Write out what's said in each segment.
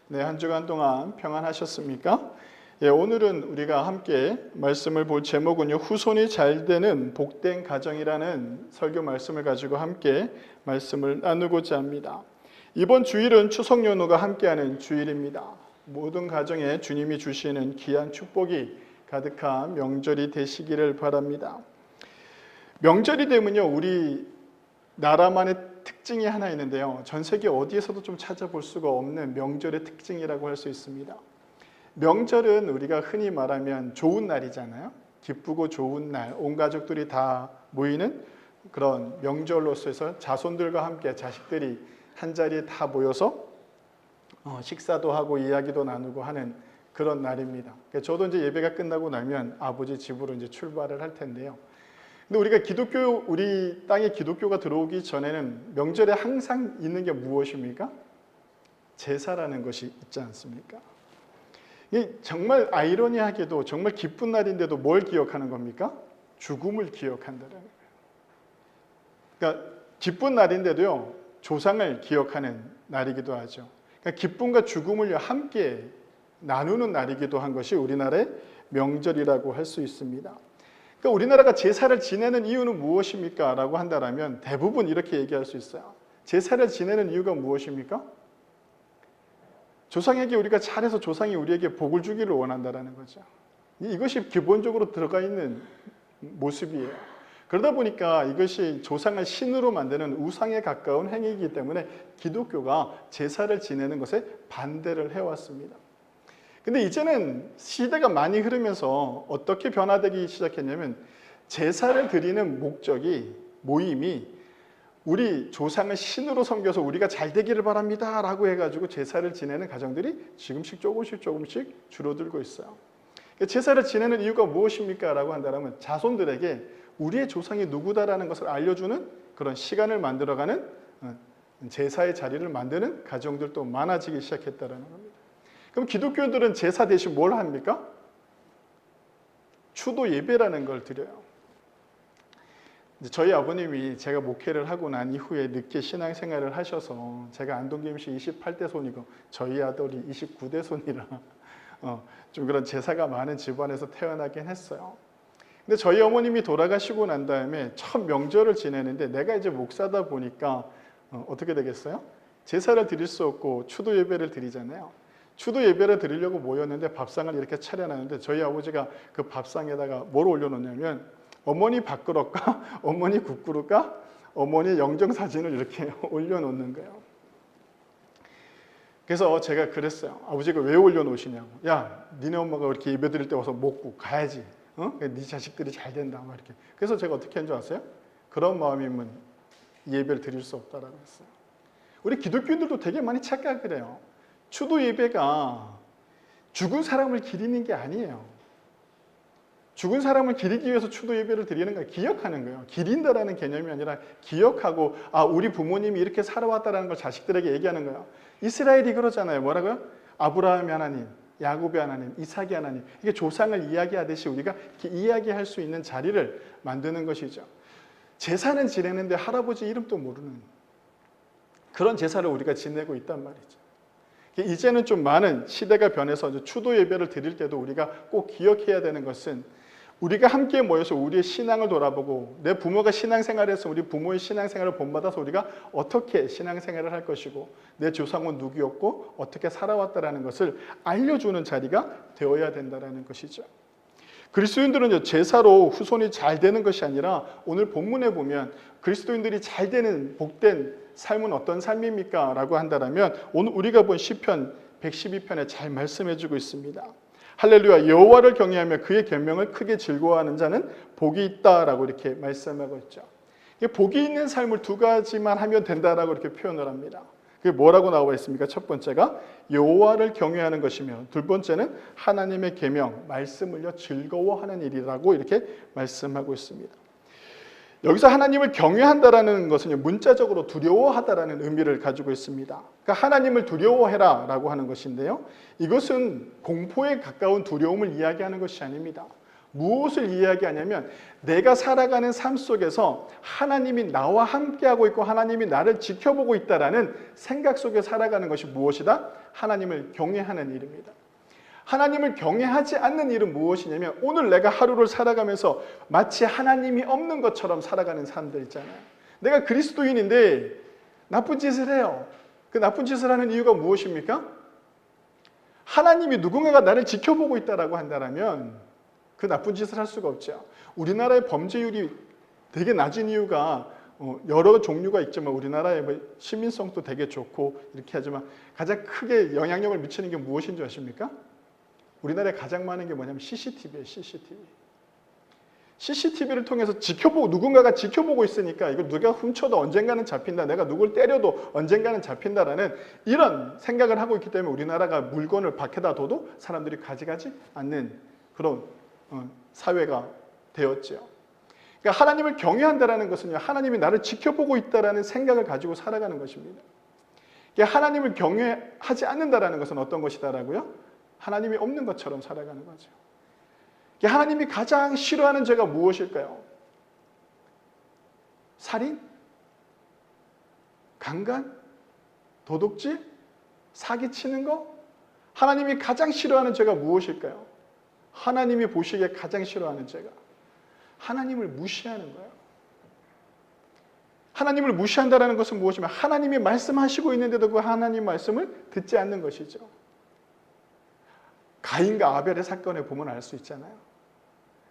네, 한 주간 동안 평안하셨습니까? 예, 오늘은 우리가 함께 말씀을 볼 제목은요, 후손이 잘 되는 복된 가정이라는 설교 말씀을 가지고 함께 말씀을 나누고자 합니다. 이번 주일은 추석 연휴가 함께하는 주일입니다. 모든 가정에 주님이 주시는 귀한 축복이 가득한 명절이 되시기를 바랍니다. 명절이 되면요, 우리 나라만의 특징이 하나 있는데요. 전 세계 어디에서도 좀 찾아볼 수가 없는 명절의 특징이라고 할 수 있습니다. 명절은 우리가 흔히 말하면 좋은 날이잖아요. 기쁘고 좋은 날, 온 가족들이 다 모이는 그런 명절로서 자손들과 함께 자식들이 한자리에 다 모여서 식사도 하고 이야기도 나누고 하는 그런 날입니다. 저도 이제 예배가 끝나고 나면 아버지 집으로 이제 출발을 할 텐데요. 근데 우리 땅에 기독교가 들어오기 전에는 명절에 항상 있는 게 무엇입니까? 제사라는 것이 있지 않습니까? 이게 정말 아이러니하게도 정말 기쁜 날인데도 뭘 기억하는 겁니까? 죽음을 기억한다는 거예요. 그러니까 기쁜 날인데도요, 조상을 기억하는 날이기도 하죠. 그러니까 기쁨과 죽음을 함께 나누는 날이기도 한 것이 우리나라의 명절이라고 할 수 있습니다. 그러니까 우리나라가 제사를 지내는 이유는 무엇입니까? 라고 한다면 대부분 이렇게 얘기할 수 있어요. 제사를 지내는 이유가 무엇입니까? 조상에게 우리가 잘해서 조상이 우리에게 복을 주기를 원한다는 거죠. 이것이 기본적으로 들어가 있는 모습이에요. 그러다 보니까 이것이 조상을 신으로 만드는 우상에 가까운 행위이기 때문에 기독교가 제사를 지내는 것에 반대를 해왔습니다. 근데 이제는 시대가 많이 흐르면서 어떻게 변화되기 시작했냐면 제사를 드리는 모임이 우리 조상을 신으로 섬겨서 우리가 잘 되기를 바랍니다 라고 해가지고 제사를 지내는 가정들이 지금씩 조금씩 줄어들고 있어요. 제사를 지내는 이유가 무엇입니까? 라고 한다면 자손들에게 우리의 조상이 누구다라는 것을 알려주는 그런 시간을 만들어가는 제사의 자리를 만드는 가정들도 많아지기 시작했다는 겁니다. 그럼 기독교인들은 제사 대신 뭘 합니까? 추도 예배라는 걸 드려요. 저희 아버님이 제가 목회를 하고 난 이후에 늦게 신앙생활을 하셔서 제가 안동김씨 28대 손이고 저희 아들이 29대 손이라 좀 그런 제사가 많은 집안에서 태어나긴 했어요. 근데 저희 어머님이 돌아가시고 난 다음에 첫 명절을 지내는데 내가 이제 목사다 보니까 어떻게 되겠어요? 제사를 드릴 수 없고 추도 예배를 드리잖아요. 추도 예배를 드리려고 모였는데 밥상을 이렇게 차려놨는데 저희 아버지가 그 밥상에다가 뭘 올려놓냐면 어머니 밥그릇과 어머니 국그릇과 어머니 영정사진을 이렇게 올려놓는 거예요. 그래서 제가 그랬어요. 아버지가 왜 올려놓으시냐고. 야, 니네 엄마가 이렇게 예배 드릴 때 와서 먹고 가야지. 네 자식들이 잘 된다. 막 이렇게. 그래서 제가 어떻게 한 줄 아세요? 그런 마음이면 예배를 드릴 수 없다라고 했어요. 우리 기독교인들도 되게 많이 착각을 해요. 추도 예배가 죽은 사람을 기리는 게 아니에요. 죽은 사람을 기리기 위해서 추도 예배를 드리는 걸 기억하는 거예요. 기린다라는 개념이 아니라 기억하고 우리 부모님이 이렇게 살아왔다는 걸 자식들에게 얘기하는 거예요. 이스라엘이 그러잖아요. 뭐라고요? 아브라함의 하나님, 야곱의 하나님, 이삭의 하나님. 이게 조상을 이야기하듯이 우리가 이렇게 이야기할 수 있는 자리를 만드는 것이죠. 제사는 지내는데 할아버지 이름도 모르는 그런 제사를 우리가 지내고 있단 말이죠. 이제는 좀 많은 시대가 변해서 추도 예배를 드릴 때도 우리가 꼭 기억해야 되는 것은 우리가 함께 모여서 우리의 신앙을 돌아보고 내 부모가 신앙생활에서 우리 부모의 신앙생활을 본받아서 우리가 어떻게 신앙생활을 할 것이고 내 조상은 누구였고 어떻게 살아왔다는 것을 알려주는 자리가 되어야 된다는 것이죠. 그리스도인들은 제사로 후손이 잘 되는 것이 아니라 오늘 본문에 보면 그리스도인들이 잘 되는 복된 삶은 어떤 삶입니까? 라고 한다면 오늘 우리가 본 시편 112편에 잘 말씀해주고 있습니다. 할렐루야, 여호와를 경외하며 그의 계명을 크게 즐거워하는 자는 복이 있다라고 이렇게 말씀하고 있죠. 복이 있는 삶을 두 가지만 하면 된다라고 이렇게 표현을 합니다. 그게 뭐라고 나와 있습니까? 첫 번째가 여호와를 경외하는 것이며 두 번째는 하나님의 계명, 말씀을요 즐거워하는 일이라고 이렇게 말씀하고 있습니다. 여기서 하나님을 경외한다라는 것은 문자적으로 두려워하다라는 의미를 가지고 있습니다. 그러니까 하나님을 두려워해라 라고 하는 것인데요. 이것은 공포에 가까운 두려움을 이야기하는 것이 아닙니다. 무엇을 이야기하냐면 내가 살아가는 삶 속에서 하나님이 나와 함께하고 있고 하나님이 나를 지켜보고 있다라는 생각 속에 살아가는 것이 무엇이다? 하나님을 경외하는 일입니다. 하나님을 경외하지 않는 일은 무엇이냐면 오늘 내가 하루를 살아가면서 마치 하나님이 없는 것처럼 살아가는 사람들 있잖아요. 내가 그리스도인인데 나쁜 짓을 해요. 그 나쁜 짓을 하는 이유가 무엇입니까? 하나님이 누군가가 나를 지켜보고 있다라고 한다면 그 나쁜 짓을 할 수가 없죠. 우리나라의 범죄율이 되게 낮은 이유가 여러 종류가 있지만 우리나라의 시민성도 되게 좋고 이렇게 하지만 가장 크게 영향력을 미치는 게 무엇인 줄 아십니까? 우리나라에 가장 많은 게 뭐냐면 CCTV예요. CCTV. CCTV를 통해서 누군가가 지켜보고 있으니까 이거 누가 훔쳐도 언젠가는 잡힌다. 내가 누굴 때려도 언젠가는 잡힌다라는 이런 생각을 하고 있기 때문에 우리나라가 물건을 밖에다 둬도 사람들이 가져가지 않는 그런 사회가 되었죠. 그러니까 하나님을 경외한다는 것은요, 하나님이 나를 지켜보고 있다는 생각을 가지고 살아가는 것입니다. 그러니까 하나님을 경외하지 않는다는 것은 어떤 것이다라고요? 하나님이 없는 것처럼 살아가는 거죠. 그러니까 하나님이 가장 싫어하는 죄가 무엇일까요? 살인? 강간? 도둑질? 사기치는 거? 하나님이 가장 싫어하는 죄가 무엇일까요? 하나님이 보시기에 가장 싫어하는 죄가 하나님을 무시하는 거예요. 하나님을 무시한다는 것은 무엇이면 하나님이 말씀하시고 있는데도 그 하나님 말씀을 듣지 않는 것이죠. 가인과 아벨의 사건에 보면 알 수 있잖아요.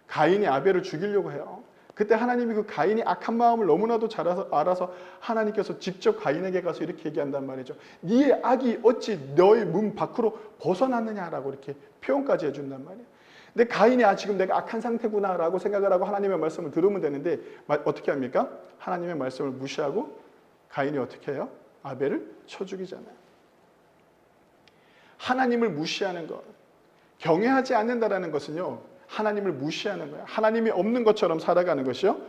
가인이 아벨을 죽이려고 해요. 그때 하나님이 그 가인이 악한 마음을 너무나도 잘 알아서 하나님께서 직접 가인에게 가서 이렇게 얘기한단 말이죠. 네의 악이 어찌 너의 문 밖으로 벗어났느냐라고 이렇게 표현까지 해준단 말이에요. 근데 가인이 지금 내가 악한 상태구나라고 생각을 하고 하나님의 말씀을 들으면 되는데 어떻게 합니까? 하나님의 말씀을 무시하고 가인이 어떻게 해요? 아벨을 쳐 죽이잖아요. 하나님을 무시하는 것, 경외하지 않는다라는 것은요, 하나님을 무시하는 거예요. 하나님이 없는 것처럼 살아가는 것이요,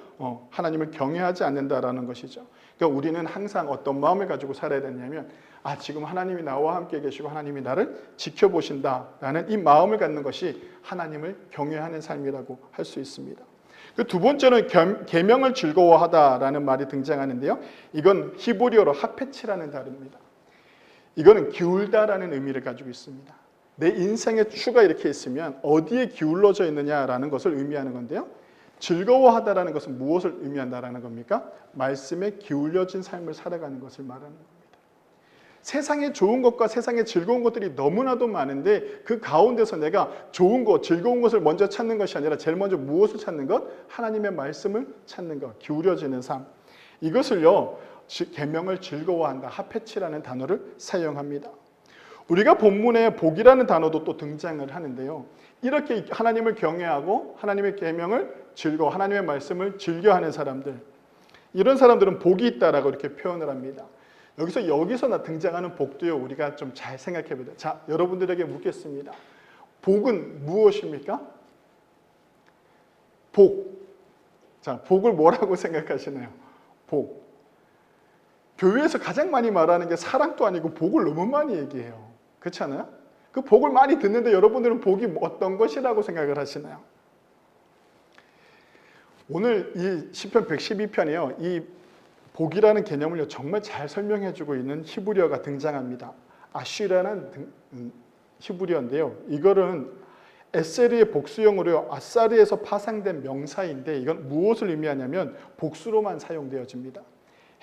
하나님을 경외하지 않는다라는 것이죠. 그러니까 우리는 항상 어떤 마음을 가지고 살아야 되냐면 지금 하나님이 나와 함께 계시고 하나님이 나를 지켜보신다라는 이 마음을 갖는 것이 하나님을 경외하는 삶이라고 할 수 있습니다. 그 두 번째는 계명을 즐거워하다라는 말이 등장하는데요. 이건 히브리어로 하페치라는 단어입니다. 이거는 기울다라는 의미를 가지고 있습니다. 내 인생의 추가 이렇게 있으면 어디에 기울어져 있느냐라는 것을 의미하는 건데요. 즐거워하다라는 것은 무엇을 의미한다라는 겁니까? 말씀에 기울여진 삶을 살아가는 것을 말하는 겁니다. 세상에 좋은 것과 세상에 즐거운 것들이 너무나도 많은데 그 가운데서 내가 좋은 것, 즐거운 것을 먼저 찾는 것이 아니라 제일 먼저 무엇을 찾는 것? 하나님의 말씀을 찾는 것, 기울여지는 삶. 이것을요, 계명을 즐거워한다, 하페치라는 단어를 사용합니다. 우리가 본문에 복이라는 단어도 또 등장을 하는데요. 이렇게 하나님을 경외하고 하나님의 계명을 하나님의 말씀을 즐겨하는 사람들, 이런 사람들은 복이 있다라고 이렇게 표현을 합니다. 여기서 등장하는 복도요, 우리가 좀 잘 생각해 보자. 자, 여러분들에게 묻겠습니다. 복은 무엇입니까? 복. 자, 복을 뭐라고 생각하시나요? 복. 교회에서 가장 많이 말하는 게 사랑도 아니고 복을 너무 많이 얘기해요. 그렇지 않아요? 그 복을 많이 듣는데 여러분들은 복이 어떤 것이라고 생각을 하시나요? 오늘 이 시편 112편이요. 이 복이라는 개념을 정말 잘 설명해주고 있는 히브리어가 등장합니다. 아쉬라는 히브리어인데요. 이거는 에세르의 복수형으로 아사르에서 파생된 명사인데 이건 무엇을 의미하냐면 복수로만 사용되어집니다.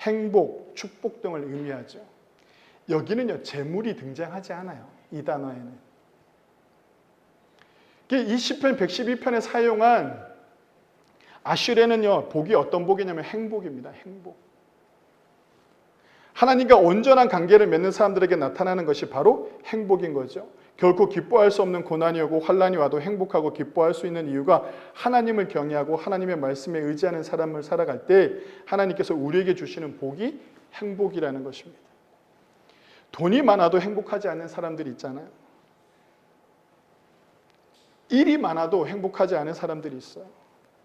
행복, 축복 등을 의미하죠. 여기는요, 재물이 등장하지 않아요. 이 단어에는. 이 시편 112편에 사용한 아슈레는요, 복이 어떤 복이냐면 행복입니다. 행복. 하나님과 온전한 관계를 맺는 사람들에게 나타나는 것이 바로 행복인 거죠. 결코 기뻐할 수 없는 고난이 오고 환난이 와도 행복하고 기뻐할 수 있는 이유가 하나님을 경외하고 하나님의 말씀에 의지하는 사람을 살아갈 때 하나님께서 우리에게 주시는 복이 행복이라는 것입니다. 돈이 많아도 행복하지 않은 사람들이 있잖아요. 일이 많아도 행복하지 않은 사람들이 있어요.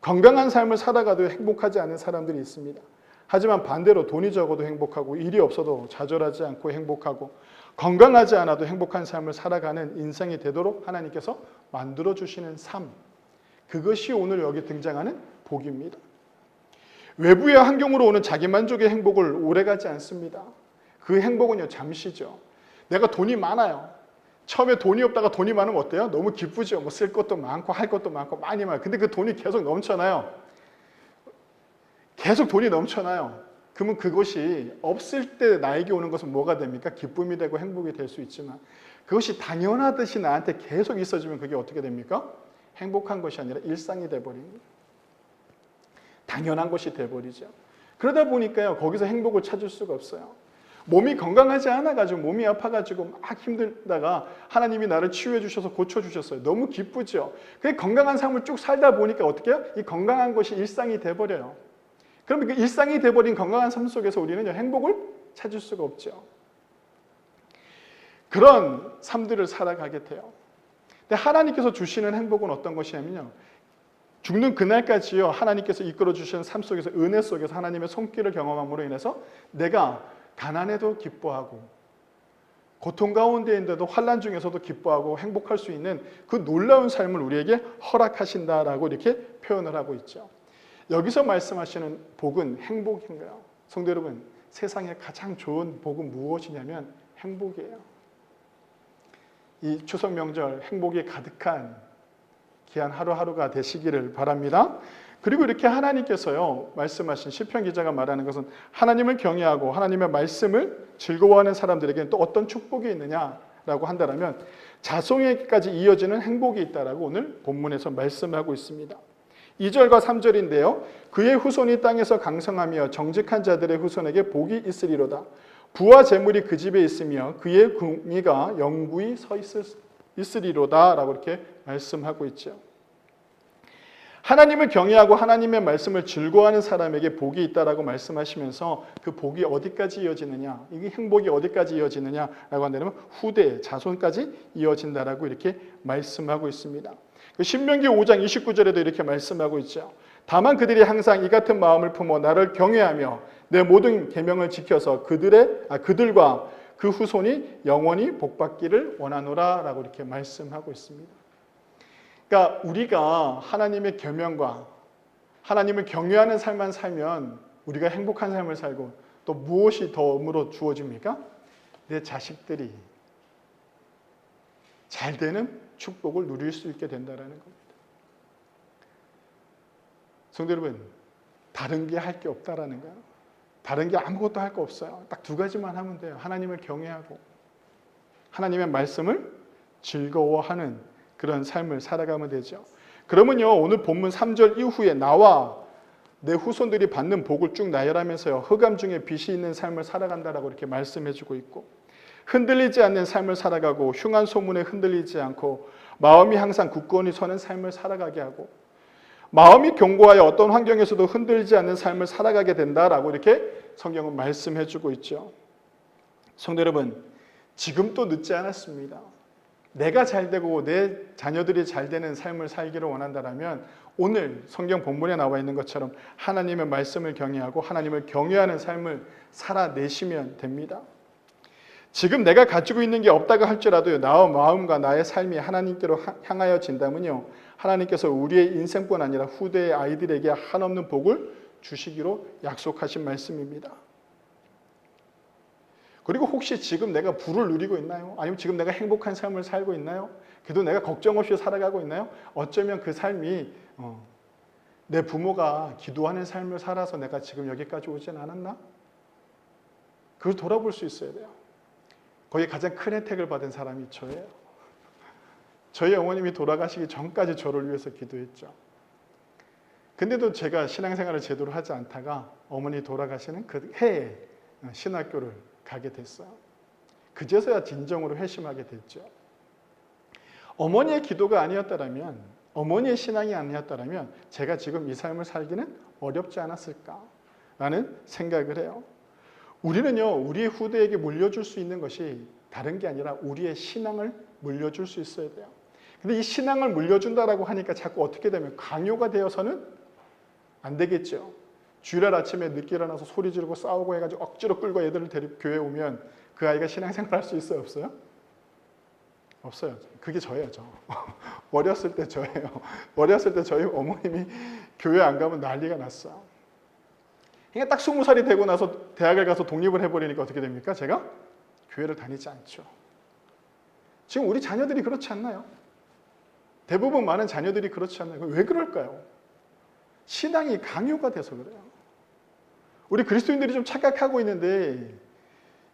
건강한 삶을 살아가도 행복하지 않은 사람들이 있습니다. 하지만 반대로 돈이 적어도 행복하고 일이 없어도 좌절하지 않고 행복하고 건강하지 않아도 행복한 삶을 살아가는 인생이 되도록 하나님께서 만들어주시는 삶, 그것이 오늘 여기 등장하는 복입니다. 외부의 환경으로 오는 자기만족의 행복을 오래가지 않습니다. 그 행복은요, 잠시죠. 내가 돈이 많아요. 처음에 돈이 없다가 돈이 많으면 어때요? 너무 기쁘죠. 뭐 쓸 것도 많고 할 것도 많고 많이 많아요. 근데 그 돈이 계속 넘쳐나요. 계속 돈이 넘쳐나요. 그러면 그것이 없을 때 나에게 오는 것은 뭐가 됩니까? 기쁨이 되고 행복이 될 수 있지만 그것이 당연하듯이 나한테 계속 있어지면 그게 어떻게 됩니까? 행복한 것이 아니라 일상이 돼버립니다. 당연한 것이 돼버리죠. 그러다 보니까요, 거기서 행복을 찾을 수가 없어요. 몸이 건강하지 않아가지고 몸이 아파가지고 막 힘들다가 하나님이 나를 치유해 주셔서 고쳐주셨어요. 너무 기쁘죠. 그 건강한 삶을 쭉 살다 보니까 어떻게 해요? 이 건강한 것이 일상이 돼버려요. 그러면 그 일상이 돼버린 건강한 삶 속에서 우리는 행복을 찾을 수가 없죠. 그런 삶들을 살아가게 돼요. 근데 하나님께서 주시는 행복은 어떤 것이냐면요, 죽는 그날까지요, 하나님께서 이끌어 주시는 삶 속에서, 은혜 속에서 하나님의 손길을 경험함으로 인해서 내가 가난해도 기뻐하고 고통 가운데인데도 환난 중에서도 기뻐하고 행복할 수 있는 그 놀라운 삶을 우리에게 허락하신다라고 이렇게 표현을 하고 있죠. 여기서 말씀하시는 복은 행복인가요? 성도 여러분, 세상에 가장 좋은 복은 무엇이냐면 행복이에요. 이 추석 명절 행복이 가득한 귀한 하루하루가 되시기를 바랍니다. 그리고 이렇게 하나님께서요, 말씀하신 시편 기자가 말하는 것은 하나님을 경외하고 하나님의 말씀을 즐거워하는 사람들에게는 또 어떤 축복이 있느냐라고 한다면 자손에게까지 이어지는 행복이 있다라고 오늘 본문에서 말씀하고 있습니다. 2절과 3절인데요. 그의 후손이 땅에서 강성하며 정직한 자들의 후손에게 복이 있으리로다. 부와 재물이 그 집에 있으며 그의 궁리가 영구히 서 있으리로다 라고 이렇게 말씀하고 있죠. 하나님을 경외하고 하나님의 말씀을 즐거워하는 사람에게 복이 있다라고 말씀하시면서 그 복이 어디까지 이어지느냐, 이게 행복이 어디까지 이어지느냐라고 한다면 후대, 자손까지 이어진다라고 이렇게 말씀하고 있습니다. 신명기 5장 29절에도 이렇게 말씀하고 있죠. 다만 그들이 항상 이 같은 마음을 품어 나를 경외하며 내 모든 계명을 지켜서 그들과 그 후손이 영원히 복받기를 원하노라 라고 이렇게 말씀하고 있습니다. 그러니까 우리가 하나님의 계명과 하나님을 경외하는 삶만 살면 우리가 행복한 삶을 살고 또 무엇이 덤으로 주어집니까? 내 자식들이 잘 되는 축복을 누릴 수 있게 된다는 겁니다. 성도 여러분, 다른 게 할 게 없다라는 거예요. 다른 게 아무것도 할 거 없어요. 딱 두 가지만 하면 돼요. 하나님을 경외하고 하나님의 말씀을 즐거워하는 그런 삶을 살아가면 되죠. 그러면요, 오늘 본문 3절 이후에 나와 내 후손들이 받는 복을 쭉 나열하면서요, 흑암 중에 빛이 있는 삶을 살아간다라고 이렇게 말씀해주고 있고, 흔들리지 않는 삶을 살아가고 흉한 소문에 흔들리지 않고 마음이 항상 굳건히 서는 삶을 살아가게 하고 마음이 견고하여 어떤 환경에서도 흔들리지 않는 삶을 살아가게 된다라고 이렇게 성경은 말씀해주고 있죠. 성도 여러분, 지금 또 늦지 않았습니다. 내가 잘 되고 내 자녀들이 잘 되는 삶을 살기를 원한다면 오늘 성경 본문에 나와 있는 것처럼 하나님의 말씀을 경외하고 하나님을 경외하는 삶을 살아내시면 됩니다. 지금 내가 가지고 있는 게 없다고 할지라도 나의 마음과 나의 삶이 하나님께로 향하여진다면요, 하나님께서 우리의 인생뿐 아니라 후대의 아이들에게 한없는 복을 주시기로 약속하신 말씀입니다. 그리고 혹시 지금 내가 부를 누리고 있나요? 아니면 지금 내가 행복한 삶을 살고 있나요? 그래도 내가 걱정 없이 살아가고 있나요? 어쩌면 그 삶이 내 부모가 기도하는 삶을 살아서 내가 지금 여기까지 오진 않았나? 그걸 돌아볼 수 있어야 돼요. 거기에 가장 큰 혜택을 받은 사람이 저예요. 저희 어머님이 돌아가시기 전까지 저를 위해서 기도했죠. 근데도 제가 신앙생활을 제대로 하지 않다가 어머니 돌아가시는 그 해에 신학교를 가게 됐어요. 그제서야 진정으로 회심하게 됐죠. 어머니의 기도가 아니었다면, 어머니의 신앙이 아니었다면 제가 지금 이 삶을 살기는 어렵지 않았을까라는 생각을 해요. 우리는요, 우리의 후대에게 물려줄 수 있는 것이 다른 게 아니라 우리의 신앙을 물려줄 수 있어야 돼요. 근데 이 신앙을 물려준다라고 하니까 자꾸 어떻게 되면 강요가 되어서는 안 되겠죠. 주일날 아침에 늦게 일어나서 소리 지르고 싸우고 해가지고 억지로 끌고 애들을 데리고 교회에 오면 그 아이가 신앙생활 할 수 있어요, 없어요? 없어요. 그게 저예요, 저. 어렸을 때 저예요. 어렸을 때 저희 어머님이 교회 안 가면 난리가 났어요. 그러니까 딱 20살이 되고 나서 대학을 가서 독립을 해버리니까 어떻게 됩니까? 제가 교회를 다니지 않죠. 지금 우리 자녀들이 그렇지 않나요? 대부분 많은 자녀들이 그렇지 않나요? 왜 그럴까요? 신앙이 강요가 돼서 그래요. 우리 그리스도인들이 좀 착각하고 있는데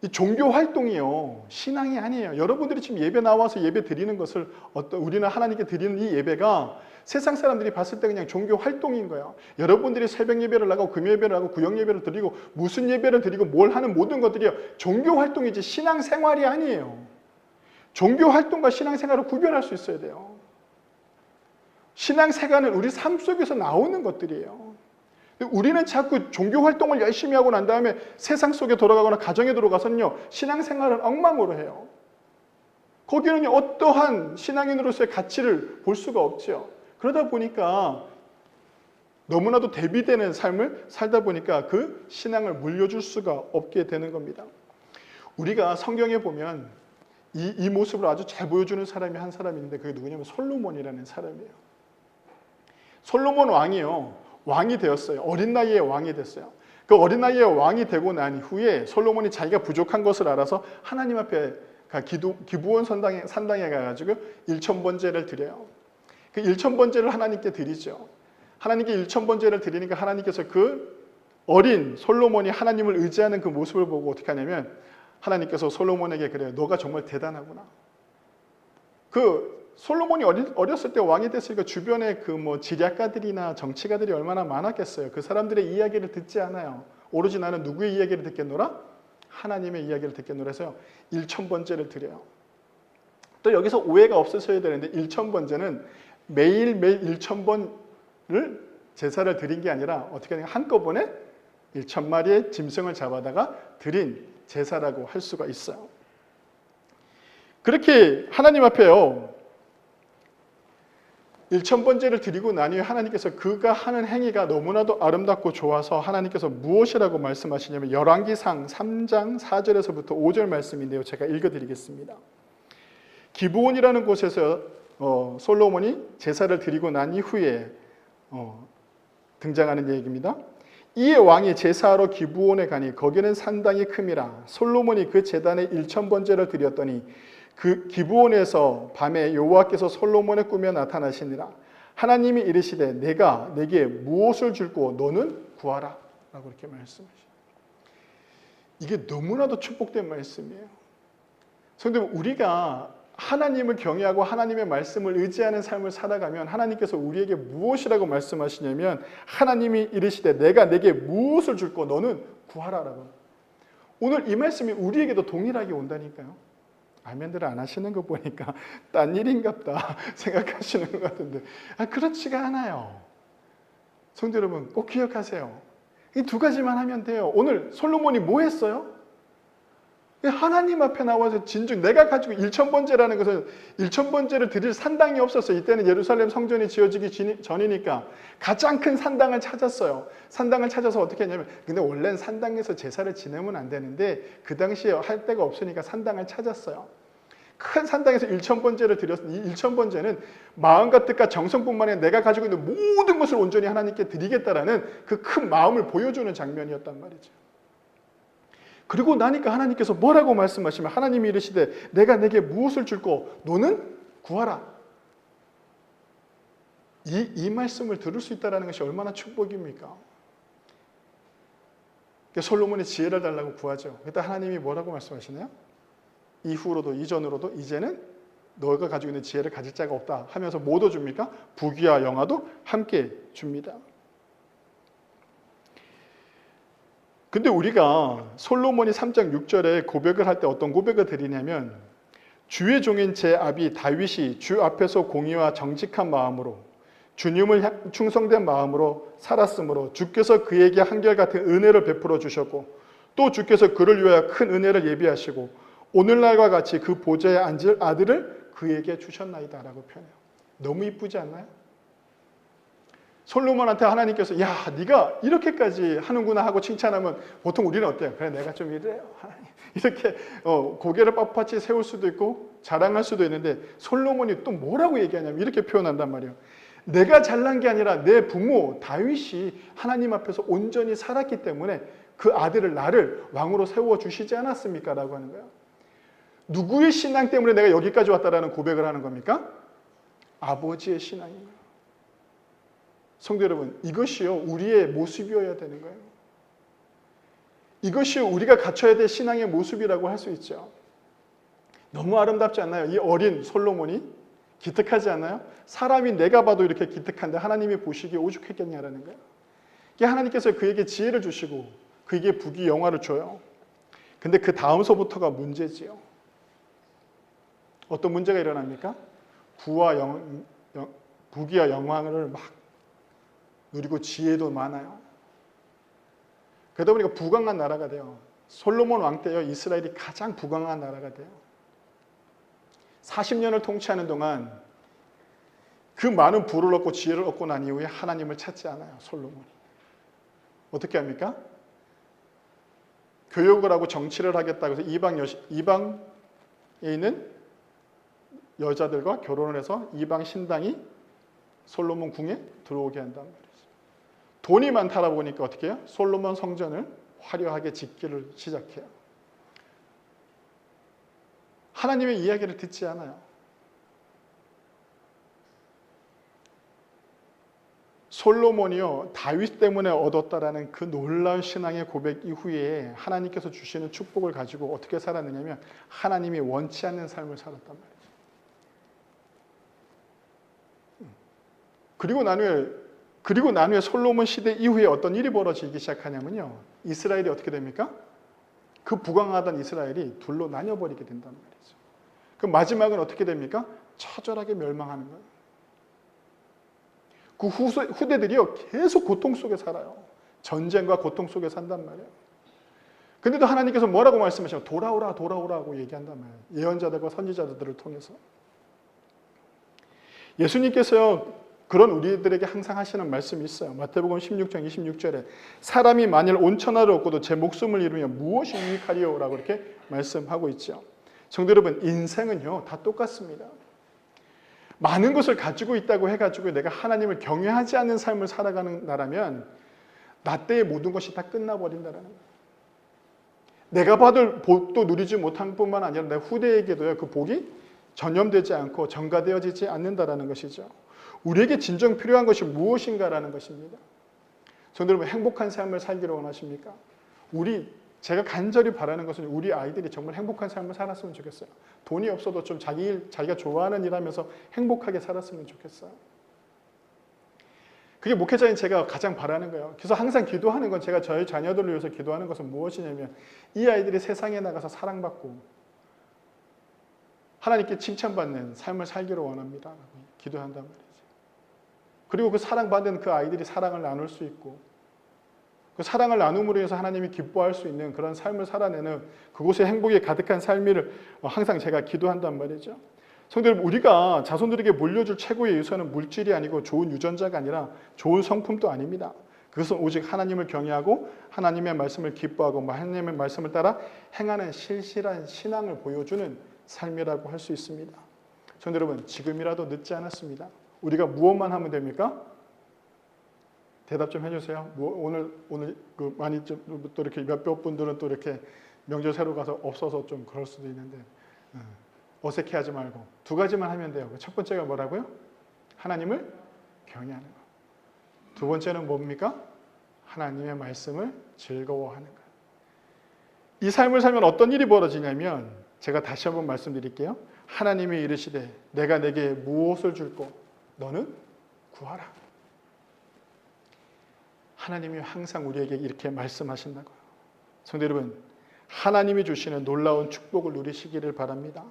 이 종교 활동이요, 신앙이 아니에요. 여러분들이 지금 예배 나와서 예배 드리는 것을 우리는 하나님께 드리는 이 예배가 세상 사람들이 봤을 때 그냥 종교 활동인 거예요. 여러분들이 새벽 예배를 나가고 금요 예배를 하고 구역 예배를 드리고 무슨 예배를 드리고 뭘 하는 모든 것들이요, 종교 활동이지 신앙 생활이 아니에요. 종교 활동과 신앙 생활을 구별할 수 있어야 돼요. 신앙 생활은 우리 삶 속에서 나오는 것들이에요. 우리는 자꾸 종교 활동을 열심히 하고 난 다음에 세상 속에 돌아가거나 가정에 들어가서는요, 신앙생활을 엉망으로 해요. 거기는 어떠한 신앙인으로서의 가치를 볼 수가 없죠. 그러다 보니까 너무나도 대비되는 삶을 살다 보니까 그 신앙을 물려줄 수가 없게 되는 겁니다. 우리가 성경에 보면 이 모습을 아주 잘 보여주는 사람이 한 사람이 있는데 그게 누구냐면 솔로몬이라는 사람이에요. 솔로몬 왕이요, 왕이 되었어요. 어린 나이에 왕이 됐어요. 그 어린 나이에 왕이 되고 난 후에 솔로몬이 자기가 부족한 것을 알아서 하나님 앞에 기브온 산당에 가가지고 1000번제를 드려요. 그 1000번제를 하나님께 드리죠. 하나님께 1000번제를 드리니까 하나님께서 그 어린 솔로몬이 하나님을 의지하는 그 모습을 보고 어떻게 하냐면 하나님께서 솔로몬에게 그래요. 너가 정말 대단하구나. 그 솔로몬이 어렸을 때 왕이 됐으니까 주변에 그 지략가들이나 정치가들이 얼마나 많았겠어요. 그 사람들의 이야기를 듣지 않아요. 오로지 나는 누구의 이야기를 듣겠노라? 하나님의 이야기를 듣겠노라 해서 1000번제를 드려요. 또 여기서 오해가 없으셔야 되는데 1000번제는 매일매일 1000번을 제사를 드린 게 아니라 어떻게 하냐면 한꺼번에 1000마리의 짐승을 잡아다가 드린 제사라고 할 수가 있어요. 그렇게 하나님 앞에요, 1000번제를 드리고 난 후에 하나님께서 그가 하는 행위가 너무나도 아름답고 좋아서 하나님께서 무엇이라고 말씀하시냐면 열왕기상 3장 4절에서부터 5절 말씀인데요. 제가 읽어드리겠습니다. 기브온이라는 곳에서 솔로몬이 제사를 드리고 난 이후에 등장하는 얘기입니다. 이에 왕이 제사하러 기브온에 가니 거기는 산당이 큼이라. 솔로몬이 그 제단에 1000번제를 드렸더니 그 기브온에서 밤에 여호와께서 솔로몬의 꿈에 나타나시니라. 하나님이 이르시되 내가 내게 무엇을 줄고 너는 구하라 라고 이렇게 말씀하시죠. 이게 너무나도 축복된 말씀이에요. 성도님, 우리가 하나님을 경외하고 하나님의 말씀을 의지하는 삶을 살아가면 하나님께서 우리에게 무엇이라고 말씀하시냐면 하나님이 이르시되 내가 내게 무엇을 줄고 너는 구하라라고. 오늘 이 말씀이 우리에게도 동일하게 온다니까요. 아멘들을 안 하시는 거 보니까 딴 일인갑다 생각하시는 것 같은데 그렇지가 않아요. 성도 여러분, 꼭 기억하세요. 이 두 가지만 하면 돼요. 오늘 솔로몬이 뭐 했어요? 하나님 앞에 나와서 진정 내가 가지고 1000번제라는 것은 1000번제를 드릴 산당이 없었어요. 이때는 예루살렘 성전이 지어지기 전이니까 가장 큰 산당을 찾았어요. 산당을 찾아서 어떻게 했냐면 근데 원래는 산당에서 제사를 지내면 안 되는데 그 당시에 할 데가 없으니까 산당을 찾았어요. 큰 산당에서 1000번제를 드렸으니 이 1000번제는 마음과 뜻과 정성뿐만 아니라 내가 가지고 있는 모든 것을 온전히 하나님께 드리겠다라는 그 큰 마음을 보여주는 장면이었단 말이죠. 그리고 나니까 하나님께서 뭐라고 말씀하시면 하나님이 이르시되 내가 내게 무엇을 줄고 너는 구하라. 이 말씀을 들을 수 있다는 것이 얼마나 축복입니까? 솔로몬이 지혜를 달라고 구하죠. 그때 하나님이 뭐라고 말씀하시나요? 이후로도 이전으로도 이제는 너가 가지고 있는 지혜를 가질 자가 없다 하면서 뭐 얻어줍니까? 부귀와 영화도 함께 줍니다. 근데 우리가 솔로몬이 3장 6절에 고백을 할 때 어떤 고백을 드리냐면 주의 종인 제 아비 다윗이 주 앞에서 공의와 정직한 마음으로 주님을 충성된 마음으로 살았으므로 주께서 그에게 한결같은 은혜를 베풀어 주셨고 또 주께서 그를 위하여 큰 은혜를 예비하시고 오늘날과 같이 그 보좌에 앉을 아들을 그에게 주셨나이다 라고 표현해요. 너무 이쁘지 않나요? 솔로몬한테 하나님께서 야 네가 이렇게까지 하는구나 하고 칭찬하면 보통 우리는 어때요? 그래 내가 좀 이래요. 이렇게 고개를 빳빳이 세울 수도 있고 자랑할 수도 있는데 솔로몬이 또 뭐라고 얘기하냐면 이렇게 표현한단 말이에요. 내가 잘난 게 아니라 내 부모 다윗이 하나님 앞에서 온전히 살았기 때문에 그 아들을 나를 왕으로 세워주시지 않았습니까? 라고 하는 거예요. 누구의 신앙 때문에 내가 여기까지 왔다라는 고백을 하는 겁니까? 아버지의 신앙입니다. 성도 여러분, 이것이요 우리의 모습이어야 되는 거예요. 이것이 우리가 갖춰야 될 신앙의 모습이라고 할 수 있죠. 너무 아름답지 않나요? 이 어린 솔로몬이 기특하지 않나요? 사람이 내가 봐도 이렇게 기특한데 하나님이 보시기에 오죽했겠냐라는 거예요. 하나님께서 그에게 지혜를 주시고 그에게 부귀 영화를 줘요. 근데 그 다음서부터가 문제지요. 어떤 문제가 일어납니까? 부귀와 영광을 막 누리고 지혜도 많아요. 그러다 보니까 부강한 나라가 돼요. 솔로몬 왕 때요 이스라엘이 가장 부강한 나라가 돼요. 40년을 통치하는 동안 그 많은 부를 얻고 지혜를 얻고 난 이후에 하나님을 찾지 않아요. 솔로몬이. 어떻게 합니까? 교육을 하고 정치를 하겠다고 해서 이방에 있는 여자들과 결혼을 해서 이방 신당이 솔로몬 궁에 들어오게 한단 말이죠. 돈이 많다라 보니까 어떻게 해요? 솔로몬 성전을 화려하게 짓기를 시작해요. 하나님의 이야기를 듣지 않아요. 솔로몬이요 다윗 때문에 얻었다라는 그 놀라운 신앙의 고백 이후에 하나님께서 주시는 축복을 가지고 어떻게 살았느냐면 하나님이 원치 않는 삶을 살았단 말이에요. 그리고 난 후에 솔로몬 시대 이후에 어떤 일이 벌어지기 시작하냐면요. 이스라엘이 어떻게 됩니까? 그 부강하던 이스라엘이 둘로 나뉘어버리게 된단 말이죠. 그 마지막은 어떻게 됩니까? 처절하게 멸망하는 거예요. 그 후대들이요 계속 고통 속에 살아요. 전쟁과 고통 속에 산단 말이에요. 근데도 하나님께서 뭐라고 말씀하시면 돌아오라고 얘기한단 말이에요. 예언자들과 선지자들을 통해서. 예수님께서요 그런 우리들에게 항상 하시는 말씀이 있어요. 마태복음 16장 26절에 사람이 만일 온 천하를 얻고도 제 목숨을 잃으면 무엇이 유익하리요? 라고 이렇게 말씀하고 있죠. 성도 여러분, 인생은요 다 똑같습니다. 많은 것을 가지고 있다고 해가지고 내가 하나님을 경외하지 않는 삶을 살아가는 나라면 나 때의 모든 것이 다 끝나버린다는 거예요. 내가 받을 복도 누리지 못한 뿐만 아니라 내 후대에게도요 그 복이 전염되지 않고 전가되어지지 않는다라는 것이죠. 우리에게 진정 필요한 것이 무엇인가라는 것입니다. 성도 여러분, 행복한 삶을 살기를 원하십니까? 제가 간절히 바라는 것은 우리 아이들이 정말 행복한 삶을 살았으면 좋겠어요. 돈이 없어도 좀 자기가 좋아하는 일 하면서 행복하게 살았으면 좋겠어요. 그게 목회자인 제가 가장 바라는 거예요. 그래서 항상 기도하는 건 제가 저희 자녀들을 위해서 기도하는 것은 무엇이냐면 이 아이들이 세상에 나가서 사랑받고 하나님께 칭찬받는 삶을 살기를 원합니다. 기도한단 말이죠. 그리고 그 사랑받은 그 아이들이 사랑을 나눌 수 있고 그 사랑을 나눔으로 해서 하나님이 기뻐할 수 있는 그런 삶을 살아내는 그곳에 행복이 가득한 삶을 항상 제가 기도한단 말이죠. 성도 여러분, 우리가 자손들에게 물려줄 최고의 유산은 물질이 아니고 좋은 유전자가 아니라 좋은 성품도 아닙니다. 그것은 오직 하나님을 경외하고 하나님의 말씀을 기뻐하고 하나님의 말씀을 따라 행하는 실실한 신앙을 보여주는 삶이라고 할 수 있습니다. 성도 여러분, 지금이라도 늦지 않았습니다. 우리가 무엇만 하면 됩니까? 대답 좀 해주세요. 오늘 많이 또 이렇게 몇몇 분들은 또 이렇게 명절 새로 가서 없어서 좀 그럴 수도 있는데 어색해하지 말고 두 가지만 하면 돼요. 첫 번째가 뭐라고요? 하나님을 경외하는 것. 두 번째는 뭡니까? 하나님의 말씀을 즐거워하는 것. 이 삶을 살면 어떤 일이 벌어지냐면 제가 다시 한번 말씀드릴게요. 하나님이 이르시되 내가 내게 무엇을 줄고 너는 구하라. 하나님이 항상 우리에게 이렇게 말씀하신다고요. 성도 여러분, 하나님이 주시는 놀라운 축복을 누리시기를 바랍니다.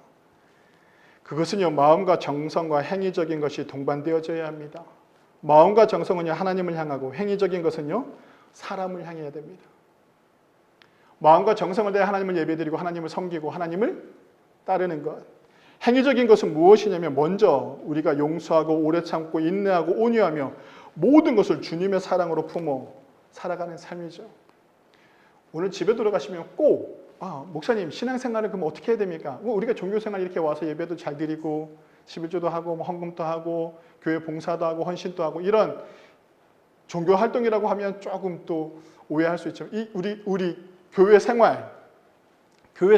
그것은요, 마음과 정성과 행위적인 것이 동반되어져야 합니다. 마음과 정성은요, 하나님을 향하고 행위적인 것은요, 사람을 향해야 됩니다. 마음과 정성을 다해 하나님을 예배드리고 하나님을 섬기고 하나님을 따르는 것. 행위적인 것은 무엇이냐면 먼저 우리가 용서하고 오래 참고 인내하고 온유하며 모든 것을 주님의 사랑으로 품어 살아가는 삶이죠. 오늘 집에 들어가시면 꼭 목사님 신앙생활을 그럼 어떻게 해야 됩니까? 우리가 종교생활 이렇게 와서 예배도 잘 드리고 11조도 하고 헌금도 하고 교회 봉사도 하고 헌신도 하고 이런 종교 활동이라고 하면 조금 또 오해할 수 있죠. 우리 교회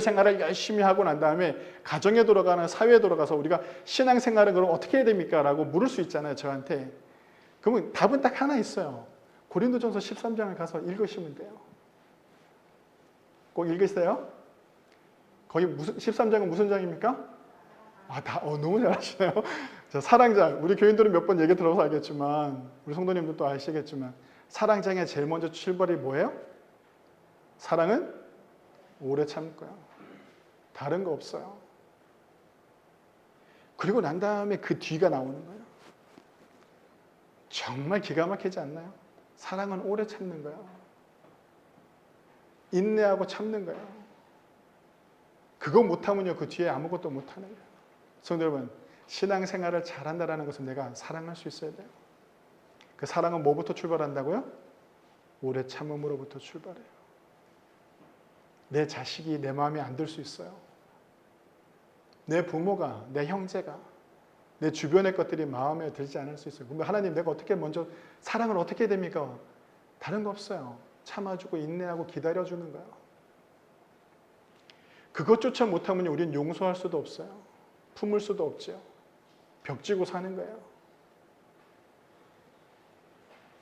생활을 열심히 하고 난 다음에 가정에 들어가는 사회에 들어가서 우리가 신앙생활은 그럼 어떻게 해야 됩니까? 라고 물을 수 있잖아요, 저한테. 그러면 답은 딱 하나 있어요. 고린도전서 13장을 가서 읽으시면 돼요. 꼭 읽으세요. 거기 13장은 무슨 장입니까? 너무 잘하시네요. 자, 사랑장. 우리 교인들은 몇 번 얘기 들어서 알겠지만, 우리 성도님들도 아시겠지만, 사랑장의 제일 먼저 출발이 뭐예요? 사랑은 오래 참을 거야. 다른 거 없어요. 그리고 난 다음에 그 뒤가 나오는 거예요. 정말 기가 막히지 않나요? 사랑은 오래 참는 거야. 인내하고 참는 거야. 그거 못하면요, 그 뒤에 아무것도 못하는 거예요. 성도 여러분, 신앙생활을 잘한다는 것은 내가 사랑할 수 있어야 돼요. 그 사랑은 뭐부터 출발한다고요? 오래 참음으로부터 출발해요. 내 자식이 내 마음에 안 들 수 있어요. 내 부모가, 내 형제가, 내 주변의 것들이 마음에 들지 않을 수 있어요. 그럼 하나님, 내가 어떻게 먼저 사랑을 어떻게 해야 됩니까? 다른 거 없어요. 참아주고 인내하고 기다려주는 거예요. 그것조차 못하면 우리는 용서할 수도 없어요. 품을 수도 없죠. 벽지고 사는 거예요.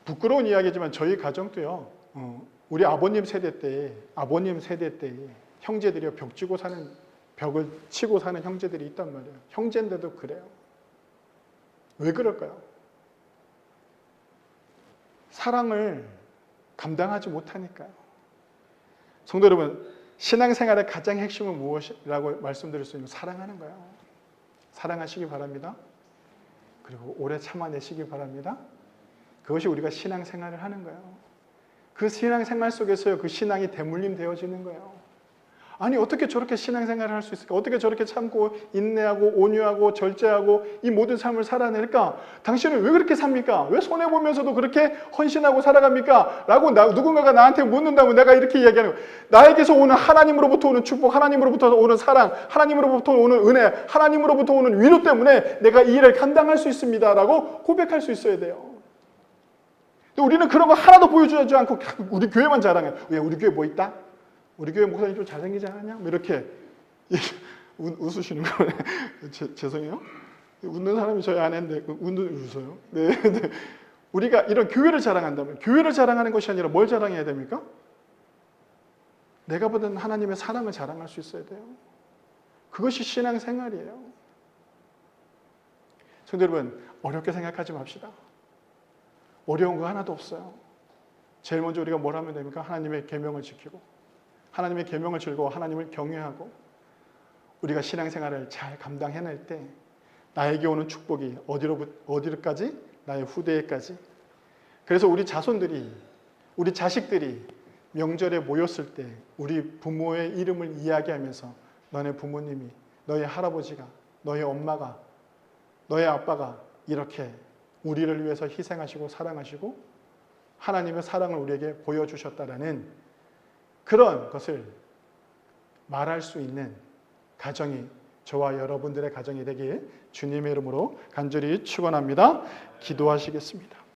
부끄러운 이야기지만 저희 가정도요. 우리 아버님 세대 때 형제들이 벽을 치고 사는 형제들이 있단 말이에요. 형제인데도 그래요. 왜 그럴까요? 사랑을 감당하지 못하니까요. 성도 여러분, 신앙생활의 가장 핵심은 무엇이라고 말씀드릴 수 있는 사랑하는 거예요. 사랑하시기 바랍니다. 그리고 오래 참아내시기 바랍니다. 그것이 우리가 신앙생활을 하는 거예요. 그 신앙생활 속에서요, 그 신앙이 대물림 되어지는 거예요. 아니, 어떻게 저렇게 신앙생활을 할 수 있을까? 어떻게 저렇게 참고 인내하고 온유하고 절제하고 이 모든 삶을 살아낼까? 당신은 왜 그렇게 삽니까? 왜 손해보면서도 그렇게 헌신하고 살아갑니까? 라고 누군가가 나한테 묻는다면 내가 이렇게 이야기하는 거예요. 나에게서 오는 하나님으로부터 오는 축복, 하나님으로부터 오는 사랑, 하나님으로부터 오는 은혜, 하나님으로부터 오는 위로 때문에 내가 이 일을 감당할 수 있습니다. 라고 고백할 수 있어야 돼요. 우리는 그런 거 하나도 보여주지 않고 우리 교회만 자랑해. 왜 우리 교회 뭐 있다? 우리 교회 목사님 좀 잘생기지 않았냐? 이렇게 웃으시는 거예요. 죄송해요. 웃는 사람이 저희 아내인데 웃어요. 네. 우리가 이런 교회를 자랑한다면 교회를 자랑하는 것이 아니라 뭘 자랑해야 됩니까? 내가 받은 하나님의 사랑을 자랑할 수 있어야 돼요. 그것이 신앙생활이에요. 성도 여러분, 어렵게 생각하지 맙시다. 어려운 거 하나도 없어요. 제일 먼저 우리가 뭘 하면 됩니까? 하나님의 계명을 지키고 하나님의 계명을 즐거워 하나님을 경외하고 우리가 신앙생활을 잘 감당해낼 때 나에게 오는 축복이 어디로까지? 나의 후대에까지. 그래서 우리 자손들이, 우리 자식들이 명절에 모였을 때 우리 부모의 이름을 이야기하면서 너네 부모님이, 너희 할아버지가, 너희 엄마가, 너희 아빠가 이렇게 우리를 위해서 희생하시고 사랑하시고 하나님의 사랑을 우리에게 보여주셨다라는 그런 것을 말할 수 있는 가정이 저와 여러분들의 가정이 되길 주님의 이름으로 간절히 축원합니다. 기도하시겠습니다.